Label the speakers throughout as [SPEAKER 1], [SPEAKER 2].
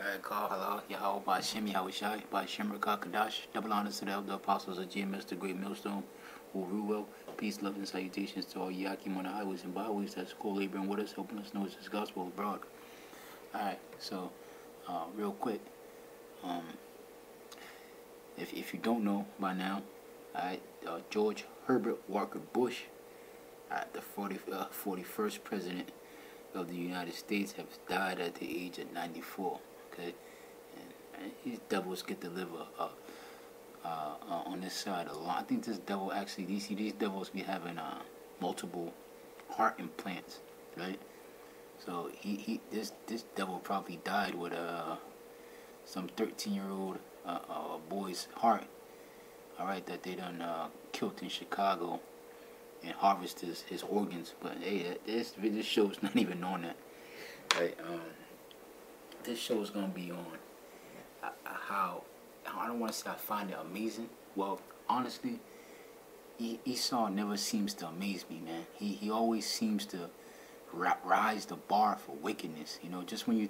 [SPEAKER 1] Alright, call hello, YAHAWASHI'S, YAHAWASHI'S, Kadash, double honors to the GMS, the great millstone, who rule well, peace, love, and salutations to all Yakim on the highways and byways that's co-laboring with us, helping us know this gospel abroad. Alright, so, real quick, if you don't know by now, alright, George Herbert Walker Bush, the 41st president of the United States, has died at the age of 94. Okay, and these devils get to live on this side a lot. I think this devil actually, these devils be having multiple heart implants, right? So this devil probably died with some 13-year-old boy's heart. All right, that they done killed in Chicago and harvested his organs. But hey, this show's not even on that, right? This show is gonna be on how I don't want to say I find it amazing. Well, honestly, Esau never seems to amaze me, man. He always seems to rise the bar for wickedness. You know, just when you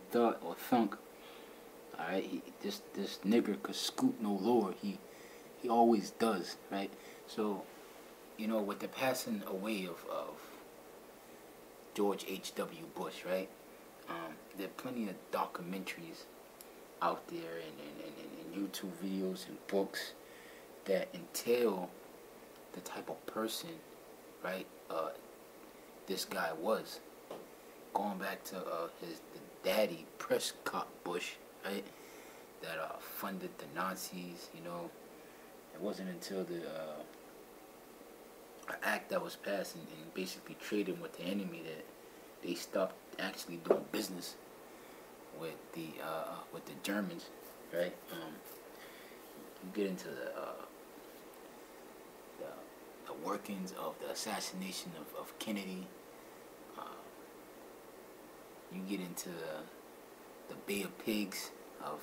[SPEAKER 1] thought or thunk, all right, this nigger could scoot no lower. He always does, right? So, you know, with the passing away of George H.W. Bush, right? There are plenty of documentaries out there and YouTube videos and books that entail the type of person, right, this guy was. Going back to the daddy, Prescott Bush, right, that funded the Nazis. You know, it wasn't until the act that was passed and basically trading with the enemy that they stopped actually doing business with the Germans, right? You get into the workings of the assassination of Kennedy. You get into the Bay of Pigs of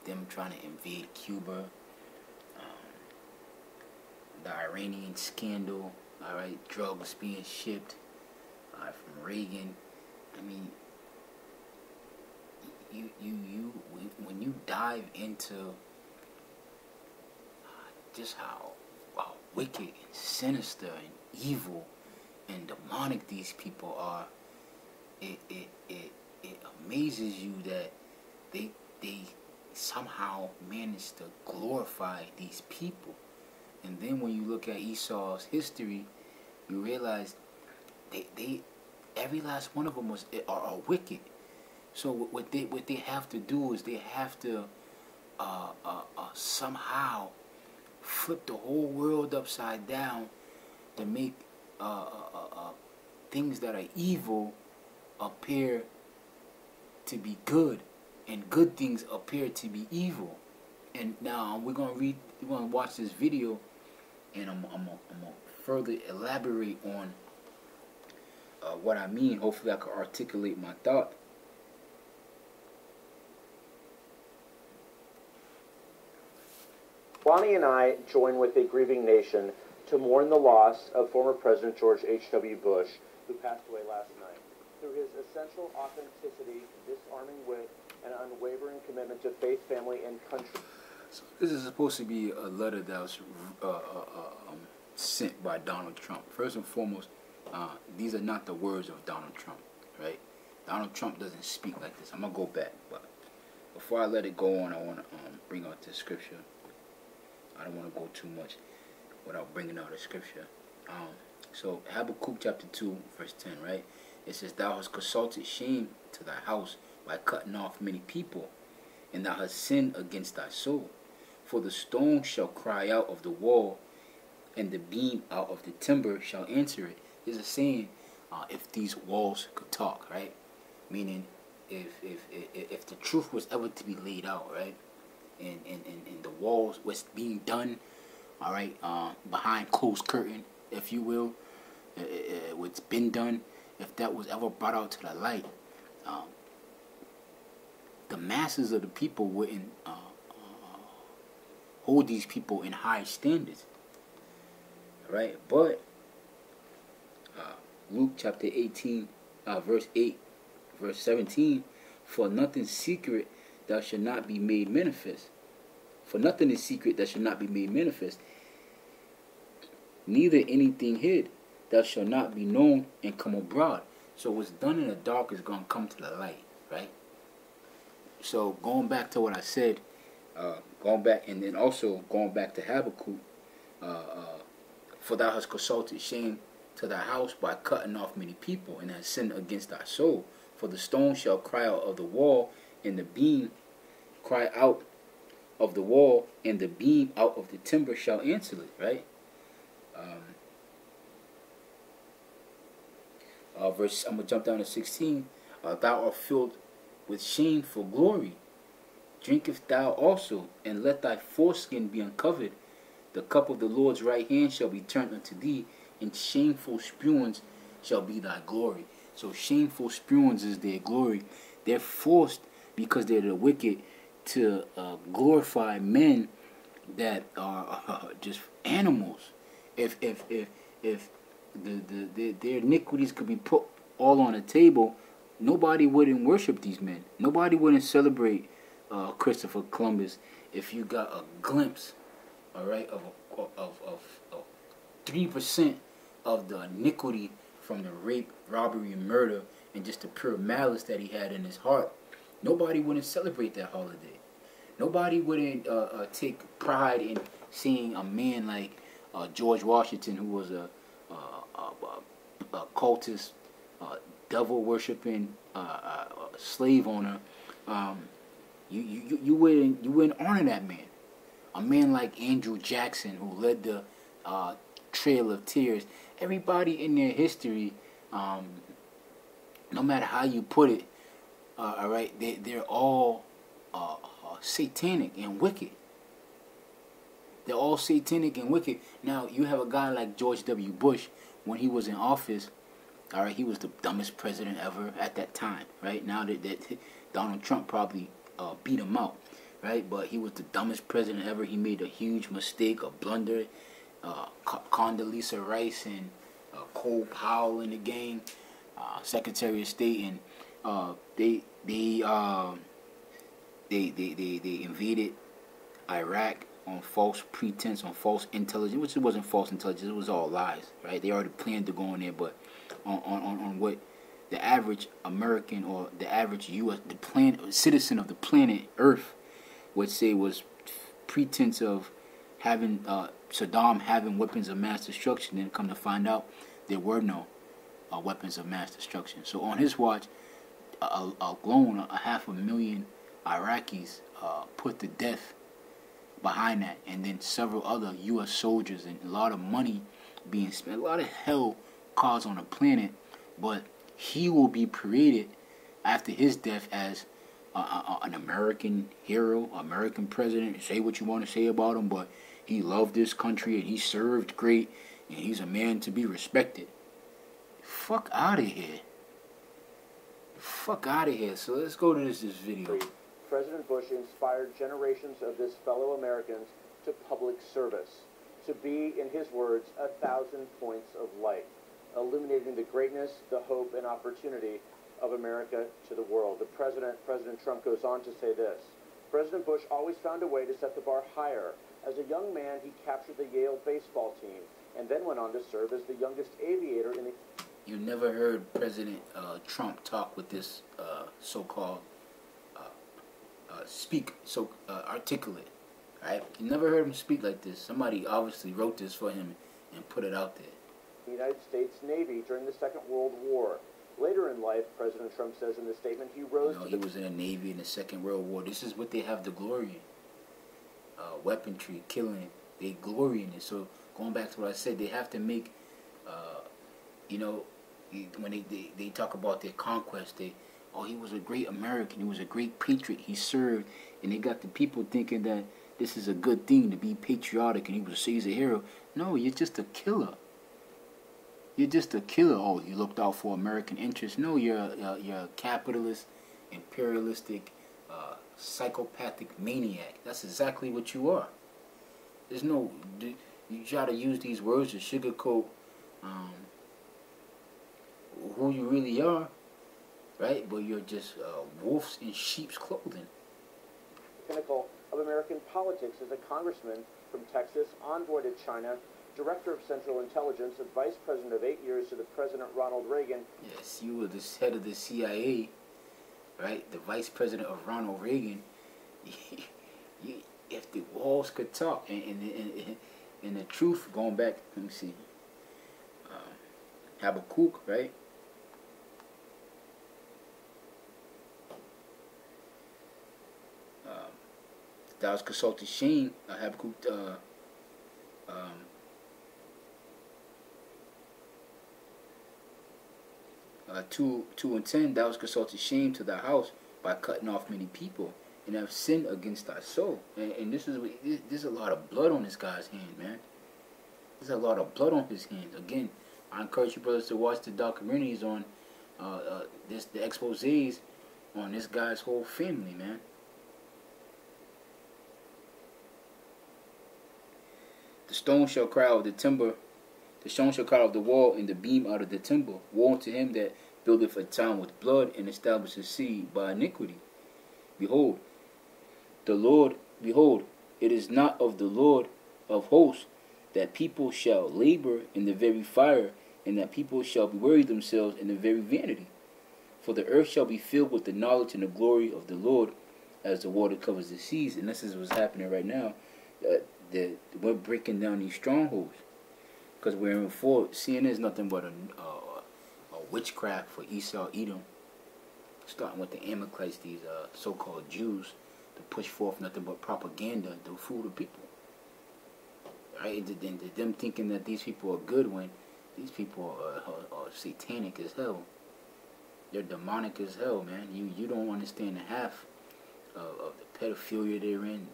[SPEAKER 1] them trying to invade Cuba. The Iranian scandal, all right, drugs being shipped from Reagan. I mean, when you dive into just how wicked and sinister and evil and demonic these people are, it amazes you that they somehow managed to glorify these people. And then when you look at Esau's history, you realize they every last one of them are wicked. So what they have to do is they have to somehow flip the whole world upside down to make things that are evil appear to be good, and good things appear to be evil. And now we're gonna watch this video, and I'm gonna further elaborate on what I mean. Hopefully I can articulate my thought.
[SPEAKER 2] Bonnie and I join with a grieving nation to mourn the loss of former President George H.W. Bush, who passed away last night. Through his essential authenticity, disarming wit, and unwavering commitment to faith, family, and country.
[SPEAKER 1] So this is supposed to be a letter that was sent by Donald Trump. First and foremost, these are not the words of Donald Trump, right? Donald Trump doesn't speak like this. I'm going to go back, but before I let it go on, I want to bring out the scripture. I don't want to go too much without bringing out the scripture. So Habakkuk chapter 2, verse 10, right? It says, "Thou hast consulted shame to thy house by cutting off many people, and thou hast sinned against thy soul. For the stone shall cry out of the wall, and the beam out of the timber shall answer it." There's a saying, if these walls could talk, right? Meaning, if the truth was ever to be laid out, right? And the walls, what's being done, all right, behind closed curtain, if you will, what's been done, if that was ever brought out to the light, the masses of the people wouldn't hold these people in high standards, right? But Luke chapter 18, verse 8, verse 17, For nothing secret that shall not be made manifest. For nothing is secret that shall not be made manifest. Neither anything hid that shall not be known and come abroad. So what's done in the dark is going to come to the light, right? So going back to what I said, going back, and then also going back to Habakkuk, for thou hast consulted shame to thy house by cutting off many people, and hast sinned against thy soul. For the stone shall cry out of the wall, and the beam cry out of the wall, and the beam out of the timber shall answer it, right? Verse, I'm going to jump down to 16. Thou art filled with shame for glory. Drinkest thou also, and let thy foreskin be uncovered. The cup of the Lord's right hand shall be turned unto thee, and shameful spewings shall be thy glory. So shameful spewings is their glory. They're forced, because they're the wicked, to glorify men that are just animals. If their iniquities could be put all on the table, nobody wouldn't worship these men. Nobody wouldn't celebrate Christopher Columbus if you got a glimpse, all right, of 3% of the iniquity from the rape, robbery, and murder, and just the pure malice that he had in his heart. Nobody wouldn't celebrate that holiday. Nobody wouldn't take pride in seeing a man like George Washington, who was a cultist, devil worshiping, slave owner. You wouldn't honor that man. A man like Andrew Jackson, who led the Trail of Tears. Everybody in their history, no matter how you put it, all right, they're all satanic and wicked. They're all satanic and wicked. Now, you have a guy like George W. Bush. When he was in office, all right, he was the dumbest president ever at that time, right? Now that Donald Trump probably beat him out, right? But he was the dumbest president ever. He made a huge mistake, a blunder. Condoleezza Rice and Cole Powell in the gang, Secretary of State, and they invaded Iraq on false pretense, on false intelligence, which it wasn't false intelligence, it was all lies, right? They already planned to go in there, but on what the average American or the average U.S. citizen of the planet Earth would say was pretense of having Saddam having weapons of mass destruction. Then come to find out there were no weapons of mass destruction. So on his watch, alone 500,000 Iraqis put to death behind that, and then several other U.S. soldiers, and a lot of money being spent, a lot of hell caused on the planet. But he will be paraded after his death as an American hero, American president. Say what you want to say about him, but he loved this country and he served great, and he's a man to be respected. Fuck out of here. Fuck out of here. So let's go to this video.
[SPEAKER 2] President Bush inspired generations of his fellow Americans to public service, to be, in his words, 1,000 points of light, illuminating the greatness, the hope, and opportunity of America to the world. President Trump goes on to say this: President Bush always found a way to set the bar higher. As a young man, he captured the Yale baseball team, and then went on to serve as the youngest aviator in the...
[SPEAKER 1] You never heard President Trump talk with this so-called speak so articulate, right? You never heard him speak like this. Somebody obviously wrote this for him and put it out there.
[SPEAKER 2] The United States Navy during the Second World War. Later in life, President Trump says in the statement, he rose to
[SPEAKER 1] he was in the Navy in the Second World War. This is what they have the glory in. Weaponry, killing, they glory in it. So going back to what I said, they have to make, when they talk about their conquest, he was a great American, he was a great patriot, he served, and they got the people thinking that this is a good thing to be patriotic and he's a hero. No, you're just a killer. You're just a killer. Oh, you looked out for American interests. No, you're a capitalist, imperialistic, psychopathic maniac. That's exactly what you are. There's no... You try to use these words to sugarcoat who you really are. right? But you're just wolves in sheep's clothing.
[SPEAKER 2] The pinnacle of American politics is a congressman from Texas, envoy to China, director of Central Intelligence, and vice president of 8 years to the President Ronald Reagan.
[SPEAKER 1] Yes, you were the head of the CIA, right? The vice president of Ronald Reagan. If the walls could talk, and the truth, going back, let me see, Habakkuk, right? Thou hast consulted shame, Habakkuk, 2:10, thou hast consulted shame to thy house by cutting off many people, and have sinned against thy soul. And this is there's a lot of blood on this guy's hand, man. There's a lot of blood on his hands. Again, I encourage you brothers to watch the documentaries on the exposés on this guy's whole family, man. The stone shall cry out of the timber, the stone shall cry out of the wall, and the beam out of the timber. Woe unto him that buildeth a town with blood, and establisheth a city by iniquity. Behold, it is not of the Lord of hosts that people shall labor in the very fire, and that people shall weary themselves in the very vanity. For the earth shall be filled with the knowledge and the glory of the Lord, as the water covers the seas. And this is what's happening right now. We're breaking down these strongholds, because we're in for CNN is nothing but a witchcraft for Esau, Edom, starting with the Amalekites, these so-called Jews, to push forth nothing but propaganda to fool the people. Right? And them thinking that these people are good when these people are satanic as hell. They're demonic as hell, man. You don't understand the half of the pedophilia they're in,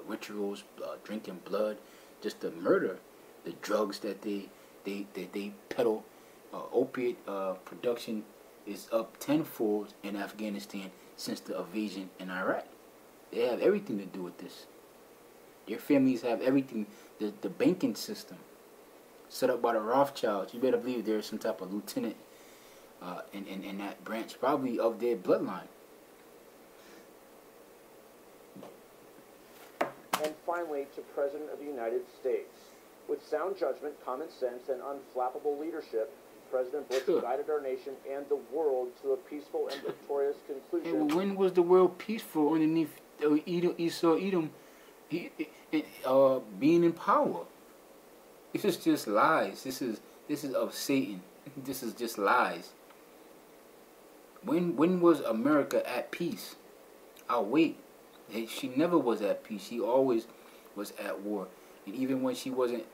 [SPEAKER 1] rituals, drinking blood, just the murder, the drugs that they peddle. Opiate production is up tenfold in Afghanistan since the invasion in Iraq. They have everything to do with this. Their families have everything. The banking system set up by the Rothschilds. You better believe there's some type of lieutenant in that branch, probably of their bloodline.
[SPEAKER 2] And finally, to President of the United States. With sound judgment, common sense, and unflappable leadership, President Bush guided our nation and the world to a peaceful and victorious conclusion.
[SPEAKER 1] And when was the world peaceful underneath Esau, Edom, being in power? This is just lies. This is of Satan. This is just lies. When was America at peace? I'll wait. She never was at peace. She always was at war. And even when she wasn't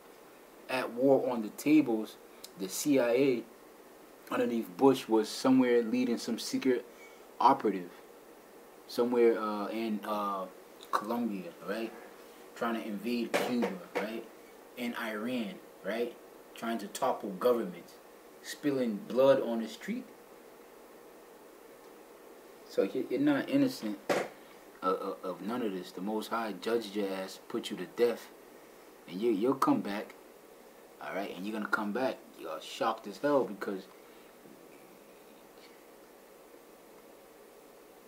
[SPEAKER 1] at war on the tables, the CIA underneath Bush was somewhere leading some secret operative somewhere in Colombia, right? Trying to invade Cuba, right? In Iran, right? Trying to topple governments, spilling blood on the street. So you're not innocent of none of this. The Most High judged your ass, put you to death, and you'll come back, all right? And you're gonna come back. You're shocked as hell because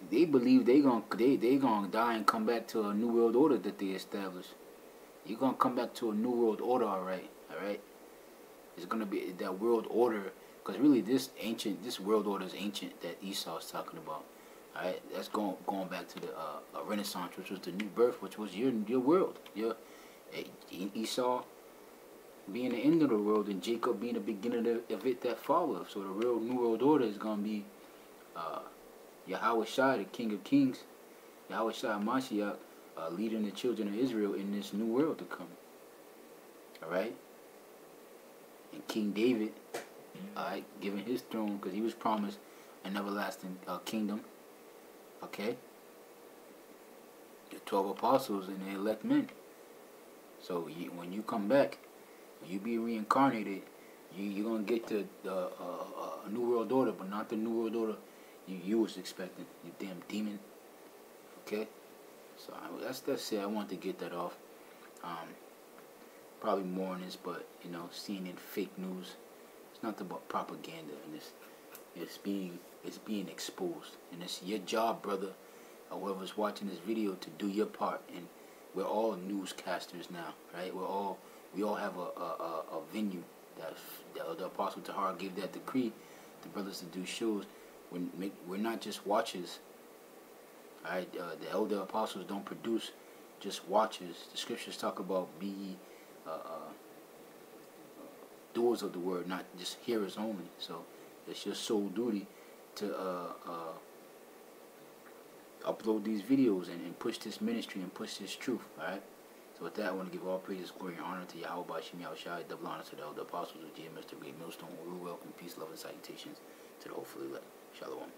[SPEAKER 1] they believe they gonna die and come back to a new world order that they established. You're gonna come back to a new world order, all right? It's gonna be that world order, because really this world order is ancient that Esau is talking about. All right, that's going back to the Renaissance, which was the new birth, which was your world. Esau being the end of the world, and Jacob being the beginning of it that followed. So the real new world order is gonna be YAHAWASHI, the King of Kings, YAHAWASHI Mashiach, leading the children of Israel in this new world to come. All right, and King David, all right, given his throne because he was promised an everlasting kingdom. Okay, the 12 apostles and the elect men. So when you come back, when you be reincarnated, you're gonna get to a new world order, but not the new world order you was expecting. You damn demon. Okay, so that's it. I wanted to get that off. Probably more on this, but CNN fake news. It's nothing but propaganda, and it's being is being exposed. And it's your job, brother, or whoever's watching this video, to do your part. And we're all newscasters now, right? We all have a venue that the Apostle Tahar gave that decree to brothers to do shows. We're not just watchers. All right, the elder apostles don't produce just watchers. The scriptures talk about be ye doers of the word, not just hearers only. So it's your sole duty to upload these videos and push this ministry and push this truth. All right. So with that, I want to give all praises, glory, and honor to YAHAWASHI'S, double honor to the elder apostles of GMS, the great millstone, all welcome, peace, love, and salutations to the hopefully elect. Shalom.